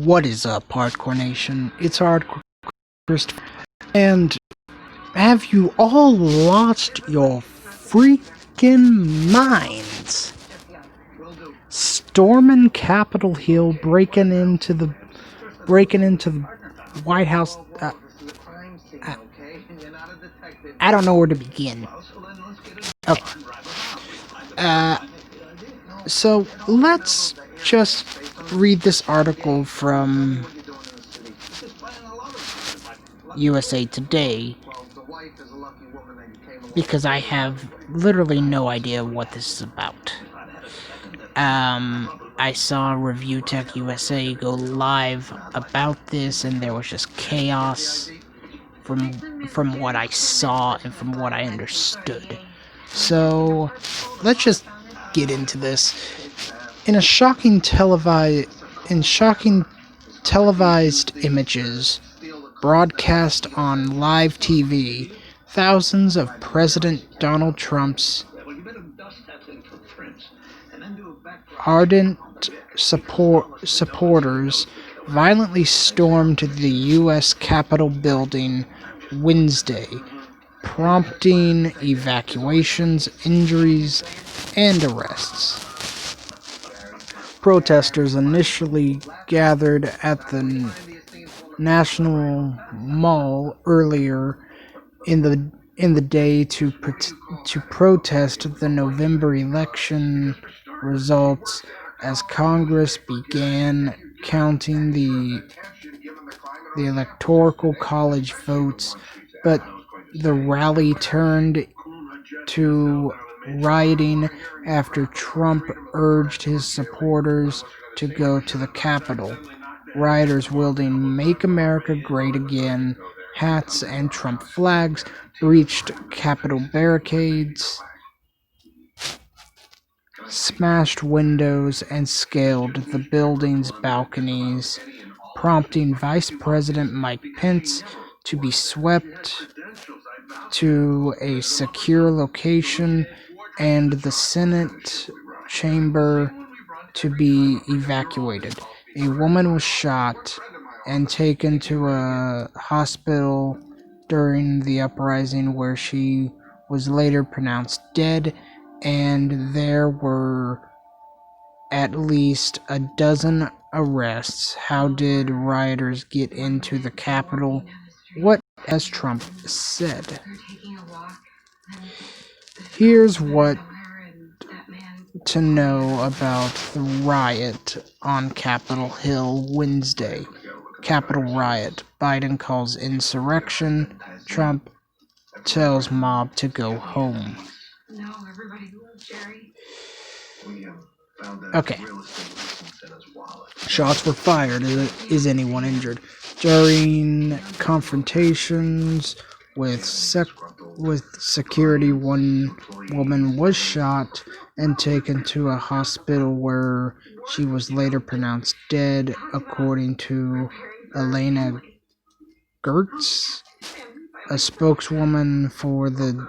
What is up, Hardcore Nation? It's Hardcore Christopher, and have you all lost your freaking minds? Storming Capitol Hill, breaking into the White House. I don't know where to begin. Okay. So let's just read this article from USA Today, because I have literally no idea what this is about. I saw Review Tech USA go live about this, and there was just chaos from what I saw and from what I understood. So let's just get into this. In shocking televised images broadcast on live TV, thousands of President Donald Trump's ardent supporters violently stormed the U.S. Capitol building Wednesday, prompting evacuations, injuries, and arrests. Protesters initially gathered at the National Mall earlier in the day to protest the November election results as Congress began counting the Electoral College votes, but the rally turned to rioting after Trump urged his supporters to go to the Capitol. Rioters wielding "Make America Great Again" hats and Trump flags breached Capitol barricades, smashed windows, and scaled the building's balconies, prompting Vice President Mike Pence to be swept to a secure location and the Senate chamber to be evacuated. A woman was shot and taken to a hospital during the uprising, where she was later pronounced dead, and there were at least a dozen arrests. How did rioters get into the Capitol? What has Trump said? Here's what to know about the riot on Capitol Hill Wednesday. Capitol riot. Biden calls insurrection. Trump tells mob to go home. Okay. Shots were fired. Is anyone injured? During confrontations with security, one woman was shot and taken to a hospital where she was later pronounced dead, according to Elena Gertz, a spokeswoman for the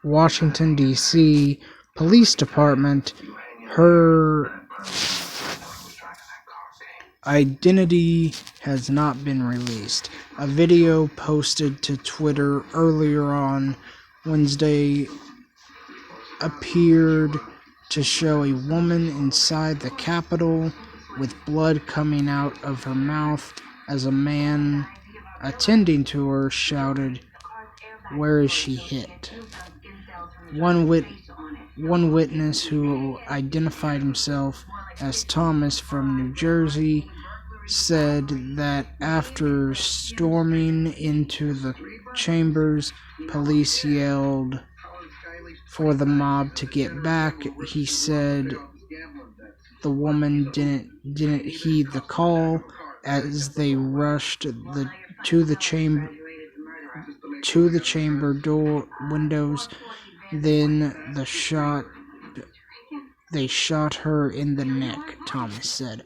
Washington, D.C. Police Department. Her identity has not been released. A video posted to Twitter earlier on Wednesday appeared to show a woman inside the Capitol with blood coming out of her mouth as a man attending to her shouted, "Where is she hit?" One witness, who identified himself as Thomas from New Jersey, said that after storming into the chambers, police yelled for the mob to get back. He said the woman didn't heed the call as they rushed to the chamber door windows. Then they shot her in the neck, Thomas said.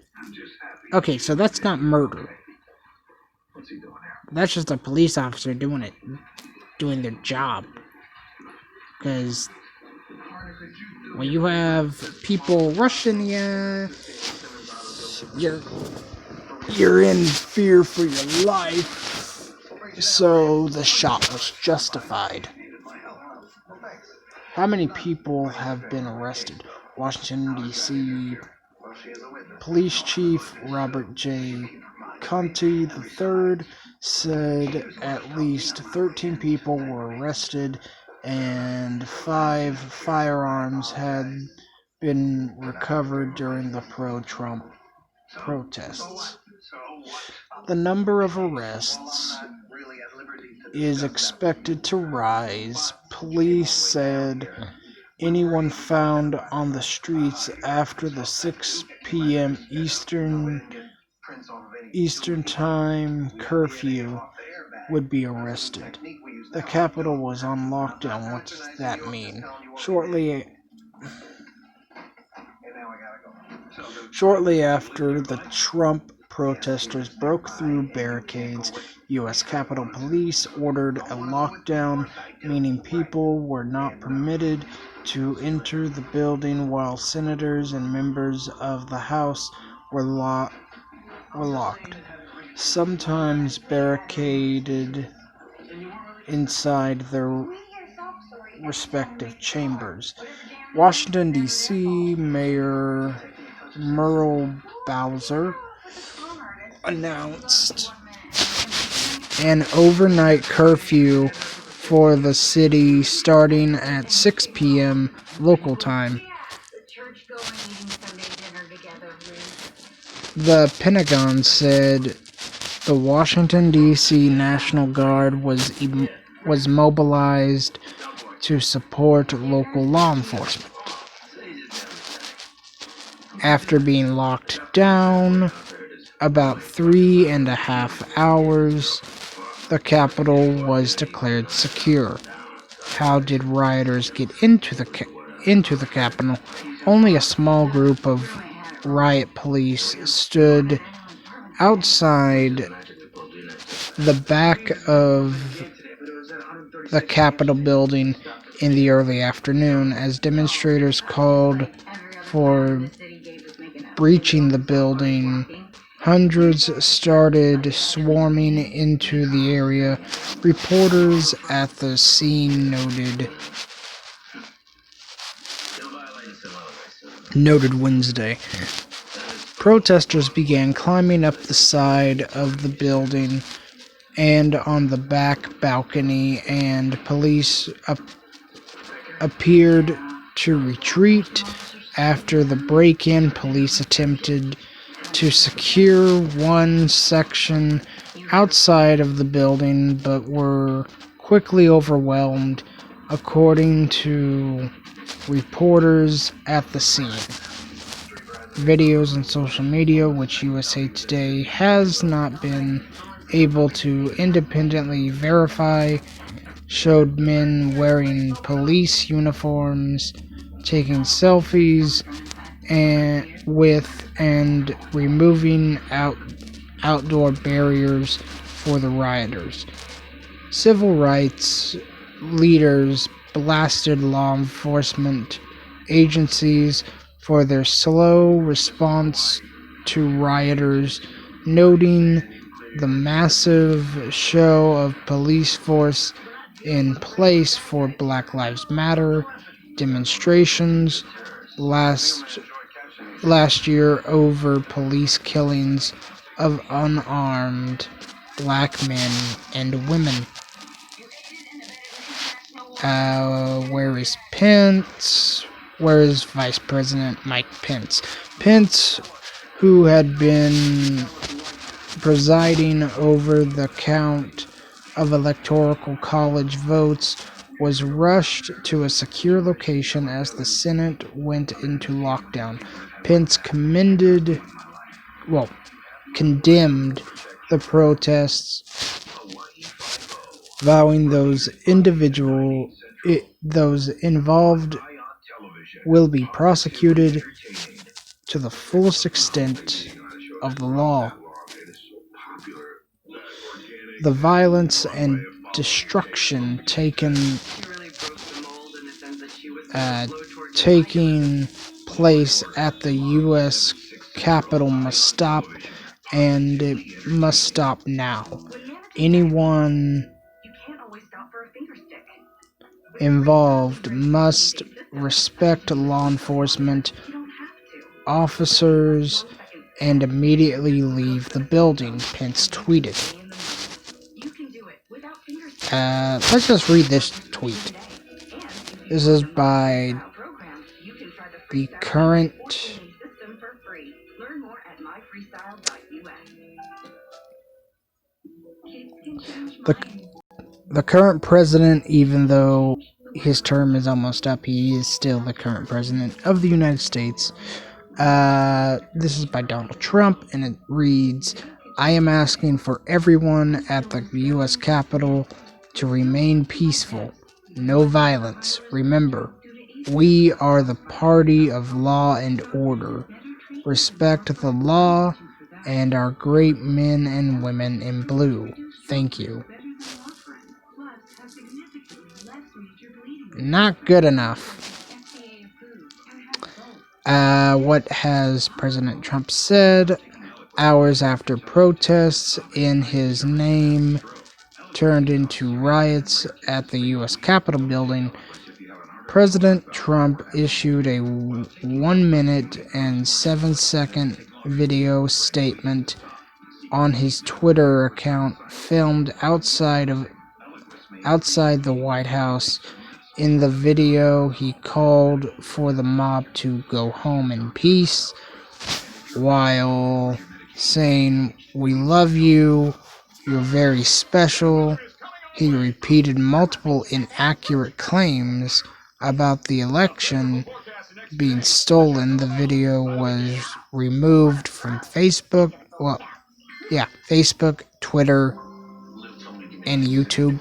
Okay, so that's not murder. That's just a police officer doing their job. Because when you have people rushing you, you're in fear for your life. So the shot was justified. How many people have been arrested? Washington, D.C. Police Chief Robert J. Conte III said at least 13 people were arrested and 5 firearms had been recovered during the pro-Trump protests. The number of arrests is expected to rise. Police said anyone found on the streets after the 6 p.m. Eastern Time curfew would be arrested. The Capitol was on lockdown. What does that mean? Shortly after the Trump protesters broke through barricades, U.S. Capitol Police ordered a lockdown, meaning people were not permitted to enter the building while senators and members of the House were locked, sometimes barricaded inside their respective chambers. Washington, D.C. Mayor Muriel Bowser announced an overnight curfew for the city starting at 6 p.m. local time. The Pentagon said the Washington, D.C. National Guard was mobilized to support local law enforcement. After being locked down about 3.5 hours, the Capitol was declared secure. How did rioters get into the Capitol? Only a small group of riot police stood outside the back of the Capitol building in the early afternoon as demonstrators called for breaching the building. Hundreds started swarming into the area. Reporters at the scene noted Wednesday. Protesters began climbing up the side of the building and on the back balcony, and police appeared to retreat. After the break-in, police attempted to secure one section outside of the building, but were quickly overwhelmed, according to reporters at the scene. Videos on social media, which USA Today has not been able to independently verify, showed men wearing police uniforms taking selfies and removing outdoor barriers for the rioters. Civil rights leaders blasted law enforcement agencies for their slow response to rioters, noting the massive show of police force in place for Black Lives Matter demonstrations last year over police killings of unarmed black men and women. Where is Pence? Where is Vice President Mike Pence? Pence, who had been presiding over the count of Electoral College votes, was rushed to a secure location as the Senate went into lockdown. Pence condemned the protests, vowing those involved will be prosecuted to the fullest extent of the law. The violence and destruction taken taking place at the U.S. Capitol must stop, and it must stop now. Anyone involved must respect law enforcement officers and immediately leave the building, Pence tweeted. Let's just read this tweet. This is by the current the current president, even though his term is almost up, he is still the current president of the United States. This is by Donald Trump, and it reads, I am asking for everyone at the U.S. Capitol to remain peaceful. No violence. Remember, we are the party of law and order. Respect the law and our great men and women in blue. Thank you. Not good enough. What has President Trump said? Hours after protests in his name turned into riots at the U.S. Capitol building, President Trump issued a 1-minute and 7-second video statement on his Twitter account filmed outside the White House. In the video, he called for the mob to go home in peace while saying, "We love you, you're very special." He repeated multiple inaccurate claims about the election being stolen. The video was removed from Facebook, Twitter, and YouTube.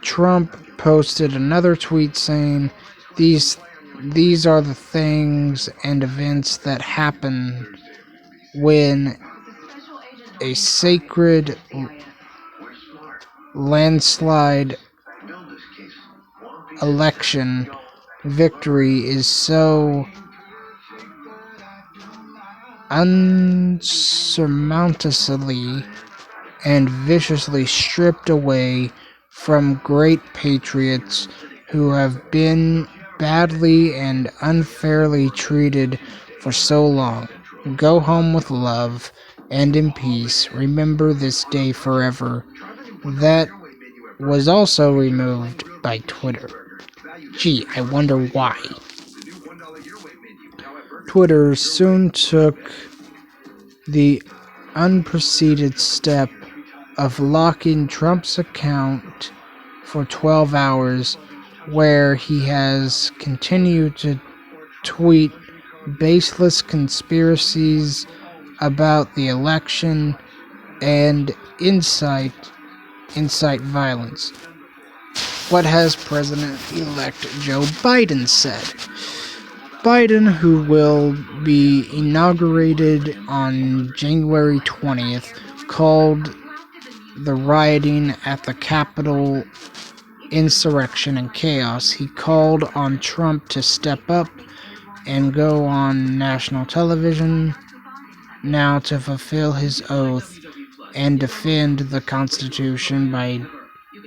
Trump posted another tweet saying, These are the things and events that happen when a sacred landslide election victory is so unsurmountably and viciously stripped away from great patriots who have been badly and unfairly treated for so long. Go home with love and in peace. Remember this day forever. That was also removed by Twitter. Gee, I wonder why. Twitter soon took the unprecedented step of locking Trump's account for 12 hours, where he has continued to tweet baseless conspiracies about the election and incite violence. What has President-elect Joe Biden said? Biden, who will be inaugurated on January 20th, called the rioting at the Capitol insurrection and chaos. He called on Trump to step up and go on national television now to fulfill his oath and defend the Constitution by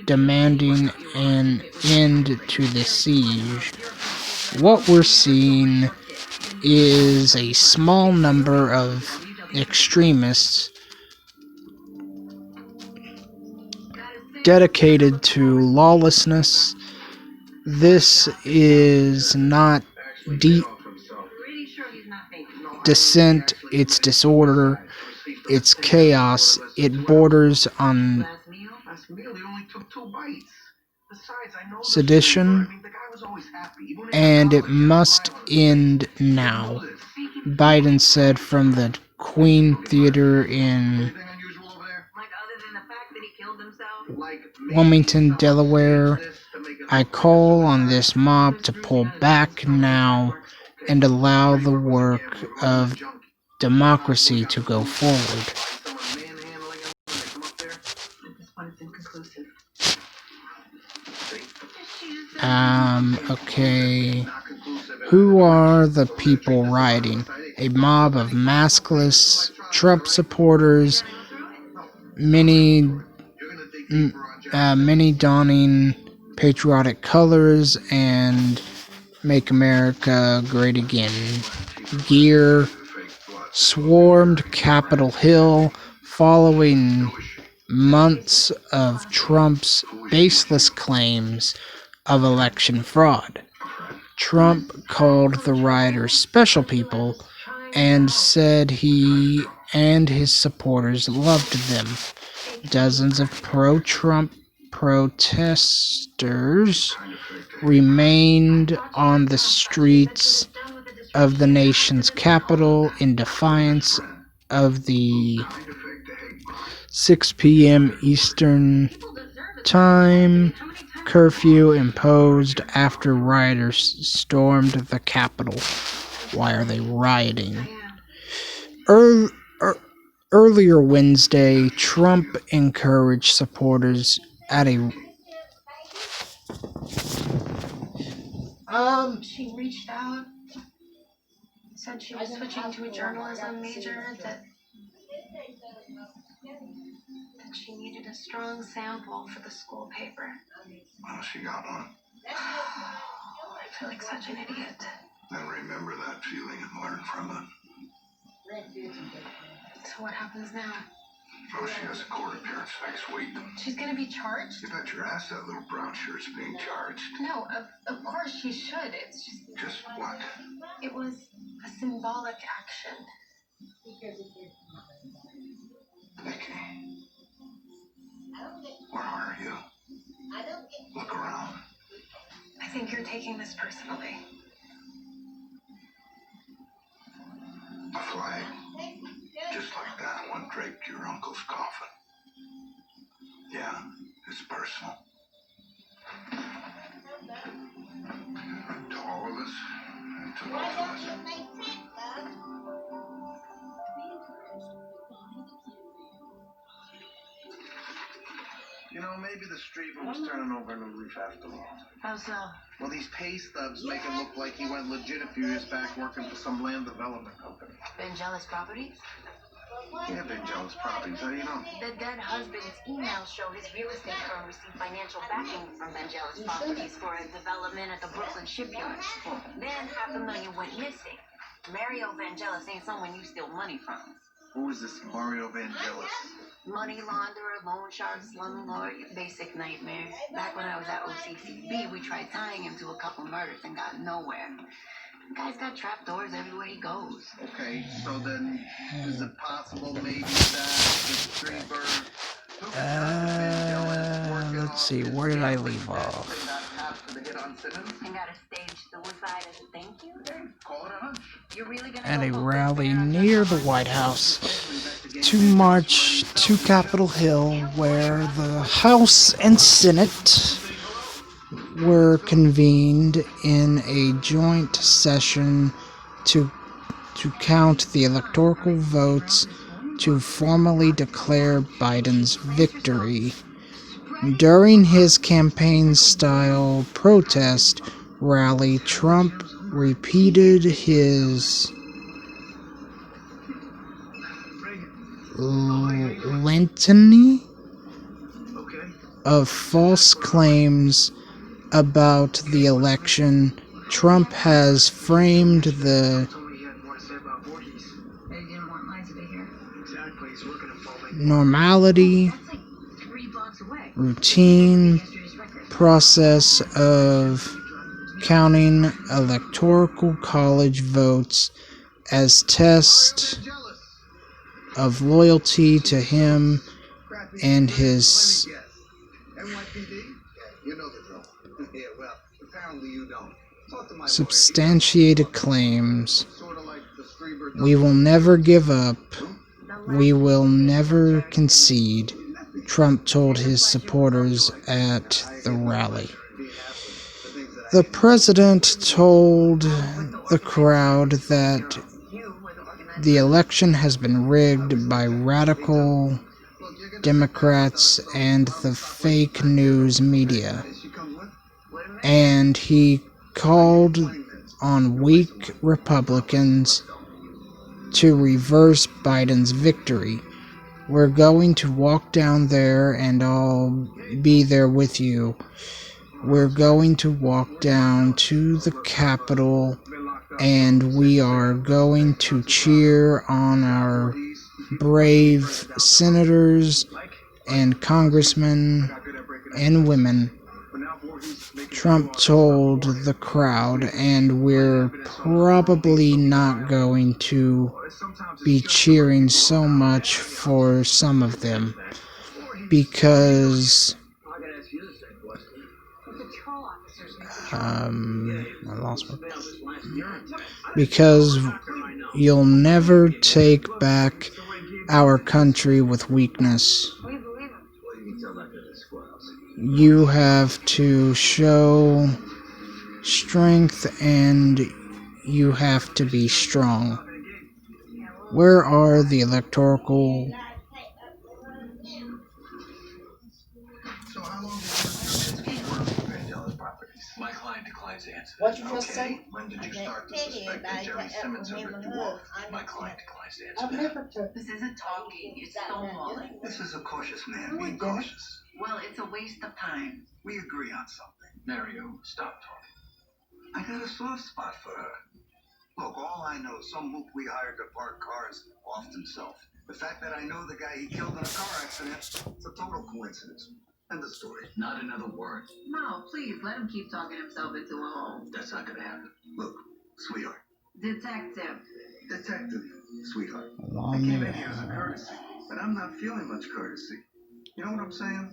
demanding an end to the siege. What we're seeing is a small number of extremists dedicated to lawlessness. This is not dissent, it's disorder, it's chaos, it borders on sedition, and it must end now, Biden said from the Queen Theater in Wilmington, Delaware. I call on this mob to pull back now and allow the work of democracy to go forward. Okay. Who are the people rioting? A mob of maskless Trump supporters, many donning patriotic colors and Make America Great Again gear, swarmed Capitol Hill following months of Trump's baseless claims of election fraud. Trump called the rioters special people and said he and his supporters loved them. Dozens of pro-Trump protesters remained on the streets of the nation's capital in defiance of the 6 p.m. Eastern Time curfew imposed after rioters stormed the Capitol. Why are they rioting? Earlier Wednesday, Trump encouraged supporters at a She reached out, said she was switching to a journalism major, that she needed a strong sample for the school paper. Well, she got one. I feel like such an idiot. Then remember that feeling and learn from it. So what happens now? Oh, she has a court appearance next week. She's gonna be charged? You bet your ass that little brown shirt's being charged. No, of course she should. It's just... Just what? It was a symbolic action. Nikki. Where are you? Look around. I think you're taking this personally. A flag. Just like that one draped your uncle's coffin. Yeah, it's personal. To all of us, and to both of us. You know, maybe the streamer was turning over a new leaf after all. How so? Well, these pay stubs make it look like he went legit a few years back working for some land development company. Vangelis Properties? Yeah, Vangelis Properties. How do you know? The dead husband's emails show his real estate firm received financial backing from Vangelis Properties for a development at the Brooklyn shipyard. Then $500,000 went missing. Mario Vangelis ain't someone you steal money from. Who is this Mario Vangelis? Money launderer, loan shark, slumlord, basic nightmare. Back when I was at OCCB, we tried tying him to a couple murders and got nowhere. The guy's got trapdoors everywhere he goes. Okay, so then is it possible maybe that the streamer... Let's see, where did I leave off? And got a stage suicide as a thank you? Call it a hunch. You're really gonna At a go rally near the White House to march to Capitol Hill, where the House and Senate were convened in a joint session to count the electoral votes to formally declare Biden's victory. During his campaign-style protest rally, Trump repeated his litany of false claims about the election. Trump has framed the normality, routine process of counting electoral college votes as test of loyalty to him and his substantiated claims. We will never give up. We will never concede, Trump told his supporters at the rally. The president told the crowd that the election has been rigged by radical Democrats and the fake news media. and he called on weak Republicans to reverse Biden's victory. We're going to walk down there and I'll be there with you. We're going to walk down to the Capitol and we are going to cheer on our brave senators and congressmen and women, Trump told the crowd, and we're probably not going to be cheering so much for some of them because I lost my because you'll never take back our country with weakness. You have to show strength and you have to be strong. Where are the electoral So how long did you work for Vangelis Properties? My client declines to answer. What you just say? When did you start to suspect that Jerry Simmons had ripped you off? My client declines to I've answer. never took This isn't talking, it's stonewalling. This is a cautious man being cautious. Well, it's a waste of time. We agree on something. Mario, stop talking. I got a soft spot for her. Look, all I know is some mook we hired to park cars offed himself. The fact that I know the guy he killed in a car accident, it's a total coincidence. End of story. Not another word. No, please, let him keep talking himself into a hole. That's not gonna happen. Look, sweetheart. Detective. Detective, sweetheart. I long came in here as a courtesy, but I'm not feeling much courtesy. You know what I'm saying?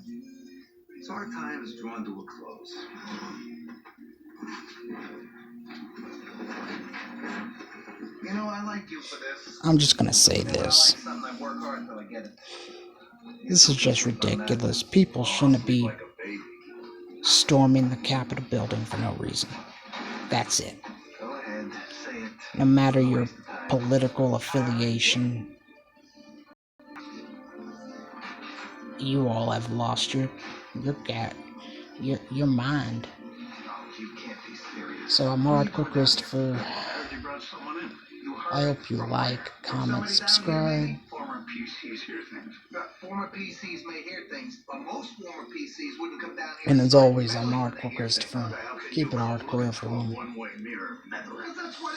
So our time is drawn to a close. You know, I like you for this. I'm just gonna say When I like this. something, I work hard till I get it. This is just ridiculous. People shouldn't be Like a baby. storming the Capitol building for no reason. That's it. Go ahead, say it. No matter your political affiliation, you all have lost your mind. Oh, you can't be serious. So I'm Hardcore Christopher. Heard you brought someone in. I hope you like, comment, subscribe. Former PCs hear things. Former PCs may hear things, but most former PCs wouldn't come down here. And as always, I'm Hardcore Christopher. Keep it hardcore, everyone. One-way mirror. That's what